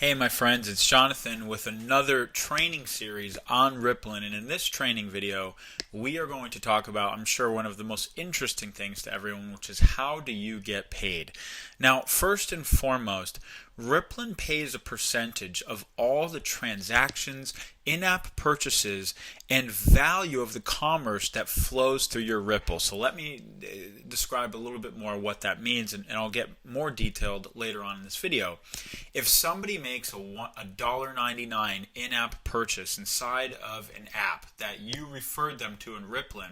Hey my friends, it's Jonathan with another training series on Rippln, and in this training video we are going to talk about, I'm sure, one of the most interesting things to everyone, which is how do you get paid. Now, first and foremost, Rippln pays a percentage of all the transactions, in-app purchases, and value of the commerce that flows through your Ripple. So let me describe a little bit more what that means, and I'll get more detailed later on in this video. If somebody makes a $1.99 in-app purchase inside of an app that you referred them to in Rippln,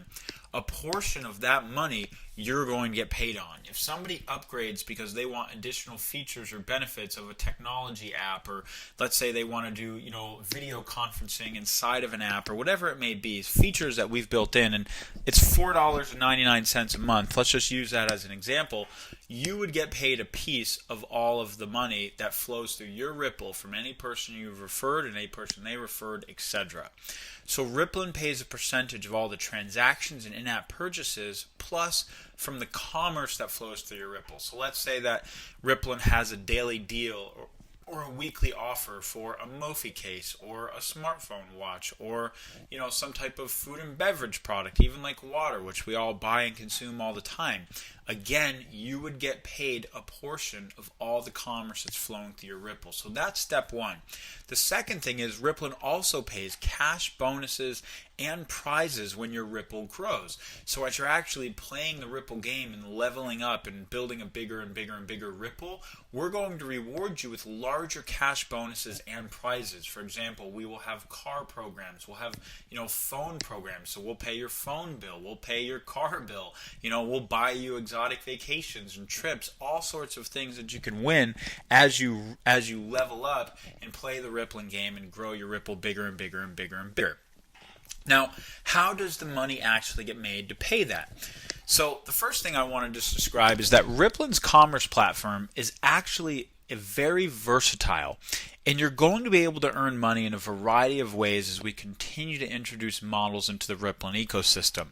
a portion of that money you're going to get paid on. If somebody upgrades because they want additional features or benefits of a technology app, or let's say they want to do, video conferencing inside of an app, or whatever it may be, features that we've built in, and it's $4.99 a month. Let's just use that as an example. You would get paid a piece of all of the money that flows through your Ripple from any person you've referred and any person they referred, etc. So Rippln pays a percentage of all the transactions and in-app purchases, plus from the commerce that flows through your Ripple. So let's say that Rippln has a daily deal or a weekly offer for a Mophie case or a smartphone watch, or some type of food and beverage product, even like water, which we all buy and consume all the time. Again, you would get paid a portion of all the commerce that's flowing through your Ripple. So that's step one. The second thing is Rippln also pays cash bonuses and prizes when your Ripple grows. So as you're actually playing the Ripple game and leveling up and building a bigger and bigger and bigger Ripple, we're going to reward you with larger cash bonuses and prizes. For example, we will have car programs. We'll have, phone programs. So we'll pay your phone bill. We'll pay your car bill. We'll buy you exotic vacations and trips, all sorts of things that you can win as you level up and play the Rippln game and grow your Ripple bigger and bigger and bigger and bigger. Now, how does the money actually get made to pay that? So the first thing I want to just describe is that Rippln's commerce platform is actually very versatile, and you're going to be able to earn money in a variety of ways as we continue to introduce models into the Rippln ecosystem.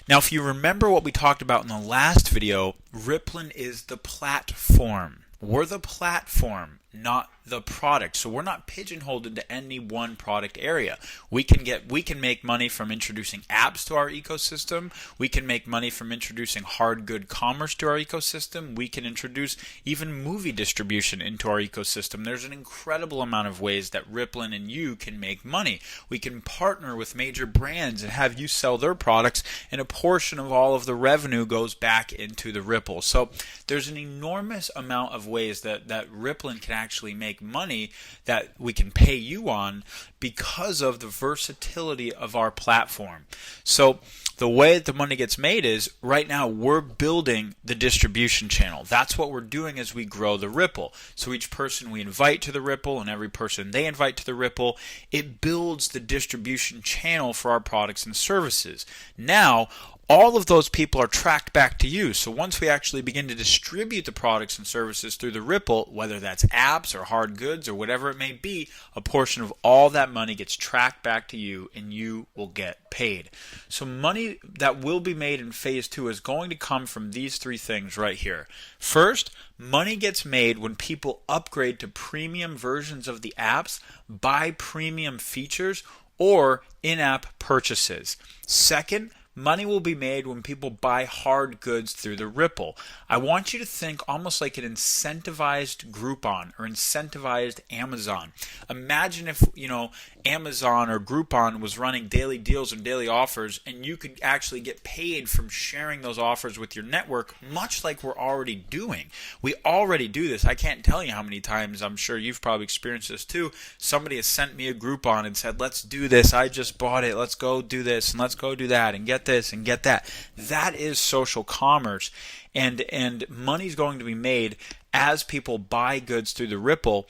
Now, if you remember what we talked about in the last video, Rippln is the platform. We're the platform, not the product. So we're not pigeonholed into any one product area. We can make money from introducing apps to our ecosystem. We can make money from introducing hard good commerce to our ecosystem. We can introduce even movie distribution into our ecosystem. There's an incredible amount of ways that Rippln and you can make money. We can partner with major brands and have you sell their products, and a portion of all of the revenue goes back into the Ripple. So there's an enormous amount of ways that Rippln can actually make money that we can pay you on because of the versatility of our platform. So the way that the money gets made is, right now we're building the distribution channel. That's what we're doing as we grow the Ripple. So each person we invite to the Ripple and every person they invite to the Ripple, it builds the distribution channel for our products and services. Now, all of those people are tracked back to you. So once we actually begin to distribute the products and services through the Ripple, whether that's apps or hard goods or whatever it may be, a portion of all that money gets tracked back to you and you will get paid. So money that will be made in phase 2 is going to come from these three things right here. First, money gets made when people upgrade to premium versions of the apps, buy premium features, or in-app purchases. Second, money will be made when people buy hard goods through the Ripple. I want you to think almost like an incentivized Groupon or incentivized Amazon. Imagine if, Amazon or Groupon was running daily deals and daily offers, and you could actually get paid from sharing those offers with your network, much like we're already doing. We already do this. I can't tell you how many times, I'm sure you've probably experienced this too. Somebody has sent me a Groupon and said, let's do this. I just bought it. Let's go do this and let's go do that and get this and get that. That is social commerce, and money's going to be made as people buy goods through the Ripple.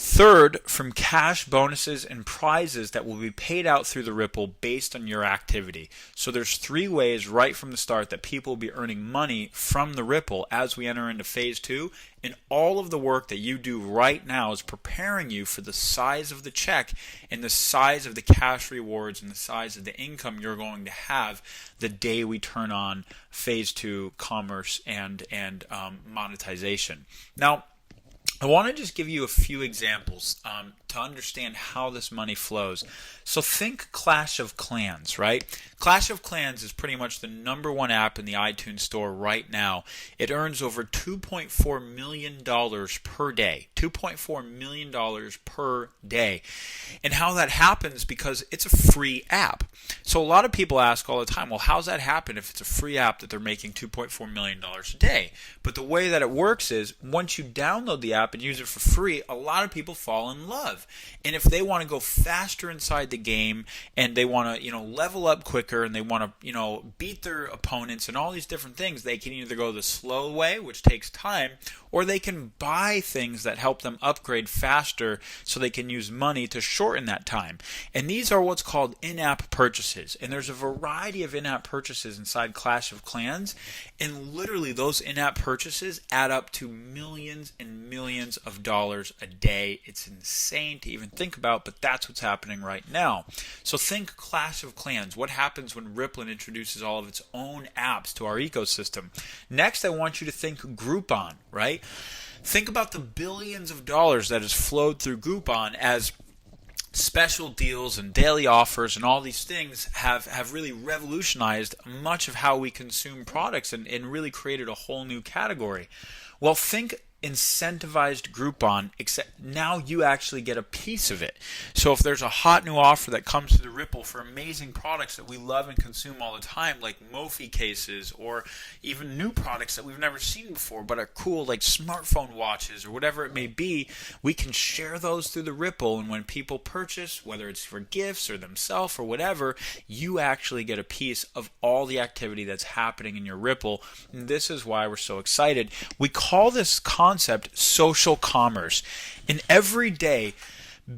Third, from cash bonuses and prizes that will be paid out through the Ripple based on your activity. So there's three ways right from the start that people will be earning money from the Ripple as we enter into phase 2. And all of the work that you do right now is preparing you for the size of the check and the size of the cash rewards and the size of the income you're going to have the day we turn on phase 2 commerce and monetization. Now, I want to just give you a few examples to understand how this money flows. So think Clash of Clans, right? Clash of Clans is pretty much the #1 app in the iTunes store right now. It earns over $2.4 million per day. $2.4 million per day. And how that happens, because it's a free app. So a lot of people ask all the time, well, how's that happen if it's a free app that they're making $2.4 million a day? But the way that it works is, once you download the app and use it for free, a lot of people fall in love. And if they want to go faster inside the game, and they want to, level up quicker, and they want to, beat their opponents and all these different things, they can either go the slow way, which takes time, or they can buy things that help them upgrade faster so they can use money to shorten that time. And these are what's called in-app purchases. And there's a variety of in-app purchases inside Clash of Clans, and literally those in-app purchases add up to millions and millions of dollars a day. It's insane to even think about, but that's what's happening right now. So think Clash of Clans. What happens when Rippln introduces all of its own apps to our ecosystem? Next, I want you to think Groupon, right? Think about the billions of dollars that has flowed through Groupon as special deals and daily offers and all these things have really revolutionized much of how we consume products and really created a whole new category. Well, think incentivized Groupon, except now you actually get a piece of it. So if there's a hot new offer that comes to the Ripple for amazing products that we love and consume all the time, like Mophie cases, or even new products that we've never seen before but are cool, like smartphone watches or whatever it may be, we can share those through the Ripple. And when people purchase, whether it's for gifts or themselves or whatever, you actually get a piece of all the activity that's happening in your Ripple. And this is why we're so excited. We call this concept social commerce. And every day,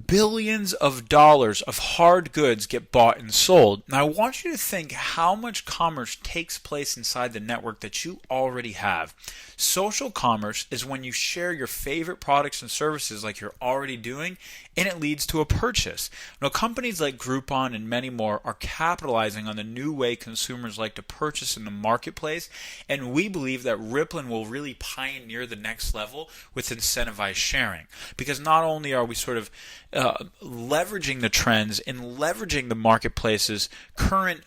billions of dollars of hard goods get bought and sold. Now, I want you to think how much commerce takes place inside the network that you already have. Social commerce is when you share your favorite products and services like you're already doing, and it leads to a purchase. Now, companies like Groupon and many more are capitalizing on the new way consumers like to purchase in the marketplace, and we believe that Rippln will really pioneer the next level with incentivized sharing. Because not only are we sort of leveraging the trends and leveraging the marketplace's current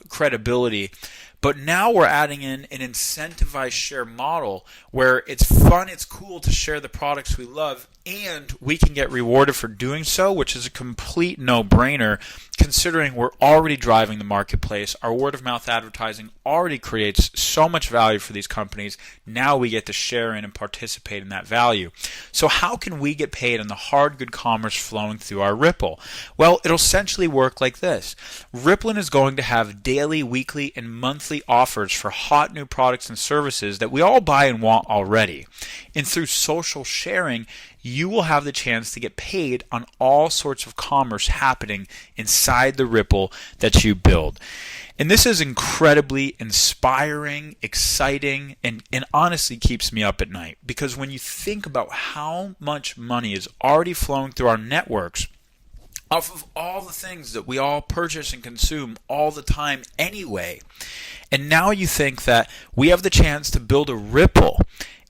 credibility, but now we're adding in an incentivized share model where it's fun, it's cool to share the products we love, and we can get rewarded for doing so, which is a complete no-brainer considering we're already driving the marketplace. Our word-of-mouth advertising already creates so much value for these companies. Now we get to share in and participate in that value. So how can we get paid on the hard good commerce flowing through our Ripple? Well, it'll essentially work like this. Rippln is going to have daily, weekly, and monthly offers for hot new products and services that we all buy and want already. And through social sharing, you will have the chance to get paid on all sorts of commerce happening inside the Ripple that you build. And this is incredibly inspiring, exciting, and honestly keeps me up at night. Because when you think about how much money is already flowing through our networks, off of all the things that we all purchase and consume all the time anyway, and now you think that we have the chance to build a Ripple.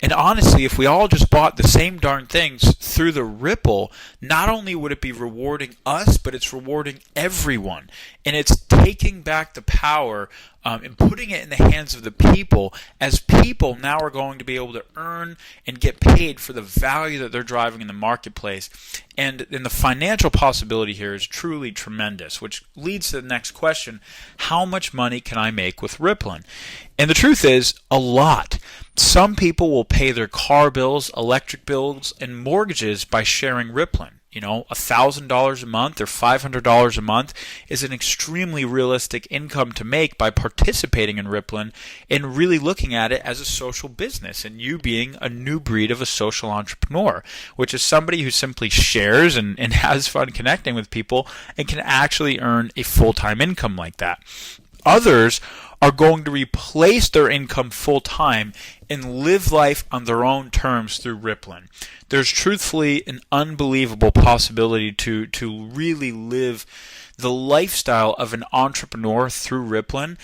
And honestly, if we all just bought the same darn things through the Ripple, not only would it be rewarding us, but it's rewarding everyone. And it's taking back the power and putting it in the hands of the people, as people now are going to be able to earn and get paid for the value that they're driving in the marketplace. And the financial possibility here is truly tremendous, which leads to the next question: how much money can I make with Rippln? And the truth is, a lot. Some people will pay their car bills, electric bills, and mortgages by sharing Rippln. $1,000 a month or $500 a month is an extremely realistic income to make by participating in Rippln and really looking at it as a social business, and you being a new breed of a social entrepreneur, which is somebody who simply shares and has fun connecting with people and can actually earn a full-time income like that. Others are going to replace their income full-time and live life on their own terms through Rippln. There's truthfully an unbelievable possibility to really live the lifestyle of an entrepreneur through Rippln.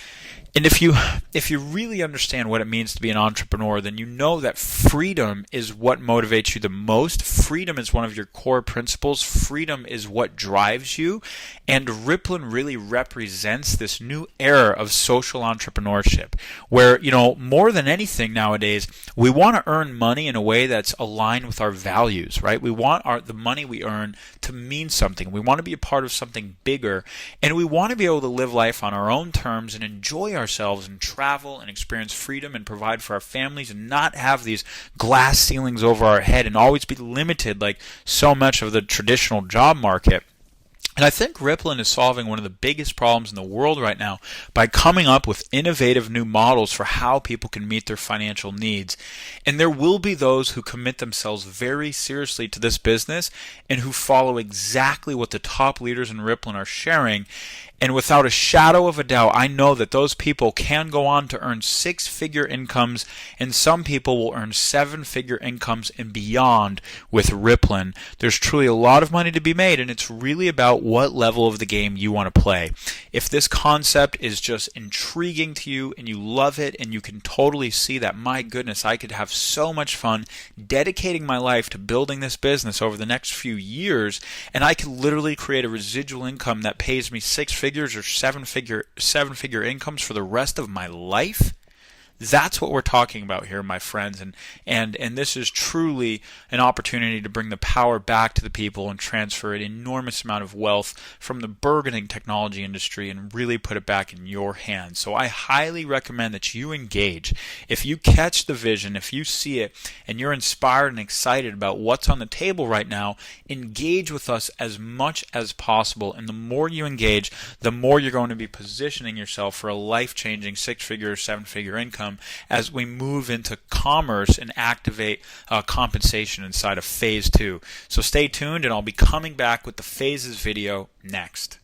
And if you really understand what it means to be an entrepreneur, then you know that freedom is what motivates you the most. Freedom is one of your core principles. Freedom is what drives you. And Rippln really represents this new era of social entrepreneurship where, more than anything nowadays, we want to earn money in a way that's aligned with our values, right? We want the money we earn to mean something. We want to be a part of something bigger, and we want to be able to live life on our own terms and enjoy ourselves and travel and experience freedom and provide for our families and not have these glass ceilings over our head and always be limited like so much of the traditional job market. And I think Rippln is solving one of the biggest problems in the world right now by coming up with innovative new models for how people can meet their financial needs. And there will be those who commit themselves very seriously to this business and who follow exactly what the top leaders in Rippln are sharing. And without a shadow of a doubt, I know that those people can go on to earn six-figure incomes, and some people will earn seven-figure incomes and beyond with Rippln. There's truly a lot of money to be made, and it's really about what level of the game you want to play. If this concept is just intriguing to you and you love it and you can totally see that, my goodness, I could have so much fun dedicating my life to building this business over the next few years, and I could literally create a residual income that pays me six figures or seven-figure incomes for the rest of my life. That's what we're talking about here, my friends, and this is truly an opportunity to bring the power back to the people and transfer an enormous amount of wealth from the burgeoning technology industry and really put it back in your hands. So I highly recommend that you engage. If you catch the vision, if you see it, and you're inspired and excited about what's on the table right now, engage with us as much as possible. And the more you engage, the more you're going to be positioning yourself for a life-changing six-figure or seven-figure income as we move into commerce and activate compensation inside of phase 2. So stay tuned, and I'll be coming back with the phases video next.